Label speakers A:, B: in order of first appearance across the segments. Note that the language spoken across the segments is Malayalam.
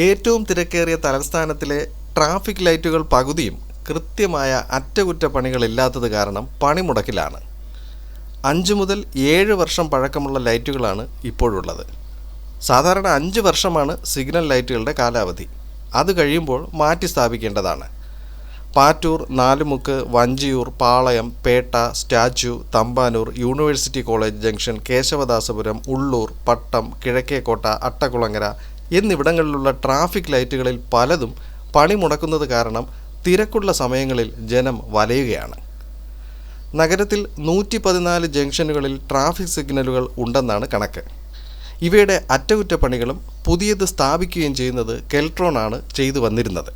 A: ഏറ്റവും തിരക്കേറിയ തലസ്ഥാനത്തിലെ ട്രാഫിക് ലൈറ്റുകൾ പകുതിയും കൃത്യമായ അറ്റകുറ്റപ്പണികളില്ലാത്തത് കാരണം പണിമുടക്കിലാണ്. 5 മുതൽ 7 വർഷം പഴക്കമുള്ള ലൈറ്റുകളാണ് ഇപ്പോഴുള്ളത്. സാധാരണ 5 വർഷമാണ് സിഗ്നൽ ലൈറ്റുകളുടെ കാലാവധി. അത് കഴിയുമ്പോൾ മാറ്റി സ്ഥാപിക്കേണ്ടതാണ്. Pattoor, Nalumukku, Vanchiyoor, Palayam, Pettah, statue, Thampanoor, university college junction, Kesavadasapuram, Ulloor, Pattom, Kizhakkekotta, Attakulangara എന്നിവിടങ്ങളിലുള്ള ട്രാഫിക് ലൈറ്റുകളിൽ പലതും പണിമുടക്കുന്നത് കാരണം തിരക്കുള്ള സമയങ്ങളിൽ ജനം വലയുകയാണ്. നഗരത്തിൽ 114 ജംഗ്ഷനുകളിൽ ട്രാഫിക് സിഗ്നലുകൾ ഉണ്ടെന്നാണ് കണക്ക്. ഇവയുടെ അറ്റകുറ്റപ്പണികളും പുതിയത് സ്ഥാപിക്കുകയും ചെയ്യുന്നത് കെൽട്രോൺ ആണ് ചെയ്തു വന്നിരുന്നത്.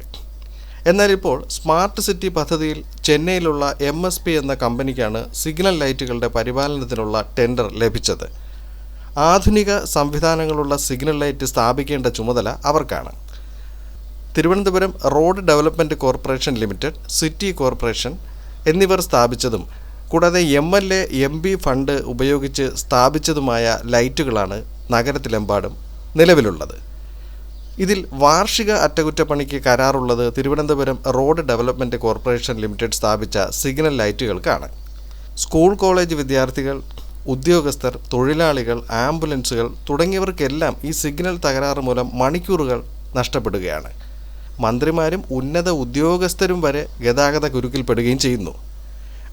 A: എന്നാൽ ഇപ്പോൾ സ്മാർട്ട് സിറ്റി പദ്ധതിയിൽ ചെന്നൈയിലുള്ള MSP എന്ന കമ്പനിക്കാണ് സിഗ്നൽ ലൈറ്റുകളുടെ പരിപാലനത്തിനുള്ള ടെൻഡർ ലഭിച്ചത്. ആധുനിക സംവിധാനങ്ങളുള്ള സിഗ്നൽ ലൈറ്റ് സ്ഥാപിക്കേണ്ട ചുമതല അവർക്കാണ്. Thiruvananthapuram road development corporation limited, city corporation എന്നിവർ സ്ഥാപിച്ചതും കൂടാതെ MLA MP ഫണ്ട് ഉപയോഗിച്ച് സ്ഥാപിച്ചതുമായ ലൈറ്റുകളാണ് നഗരത്തിലെമ്പാടും നിലവിലുള്ളത്. ഇതിൽ വാർഷിക അറ്റകുറ്റപ്പണിക്ക് കരാറുള്ളത് Thiruvananthapuram road development corporation limited സ്ഥാപിച്ച സിഗ്നൽ ലൈറ്റുകൾക്കാണ്. സ്കൂൾ കോളേജ് വിദ്യാർത്ഥികൾ, ഉദ്യോഗസ്ഥർ, തൊഴിലാളികൾ, ആംബുലൻസുകൾ തുടങ്ങിയവർക്കെല്ലാം ഈ സിഗ്നൽ തകരാറ് മൂലം മണിക്കൂറുകൾ നഷ്ടപ്പെടുകയാണ്. മന്ത്രിമാരും ഉന്നത ഉദ്യോഗസ്ഥരും വരെ ഗതാഗത കുരുക്കിൽപ്പെടുകയും ചെയ്യുന്നു.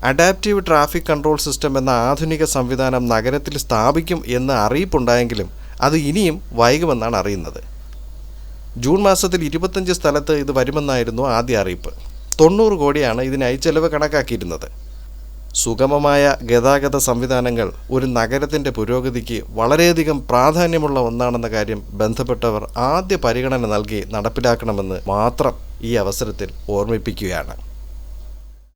A: അഡാപ്റ്റീവ് ട്രാഫിക് കൺട്രോൾ സിസ്റ്റം എന്ന ആധുനിക സംവിധാനം നഗരത്തിൽ സ്ഥാപിക്കും എന്ന അറിയിപ്പുണ്ടായെങ്കിലും അത് ഇനിയും വൈകുമെന്നാണ് അറിയുന്നത്. ജൂൺ മാസത്തിൽ 25 സ്ഥലത്ത് ഇത് വരുമെന്നായിരുന്നു ആദ്യ അറിയിപ്പ്. 90 കോടിയാണ് ഇതിനായി ചെലവ് കണക്കാക്കിയിരുന്നത്. സുഗമമായ ഗതാഗത സംവിധാനങ്ങൾ ഒരു നഗരത്തിൻ്റെ പുരോഗതിക്ക് വളരെയധികം പ്രാധാന്യമുള്ള ഒന്നാണെന്ന കാര്യം ബന്ധപ്പെട്ടവർ ആദ്യ പരിഗണന നൽകി നടപ്പിലാക്കണമെന്ന് മാത്രം ഈ അവസരത്തിൽ ഓർമ്മിപ്പിക്കുകയാണ്.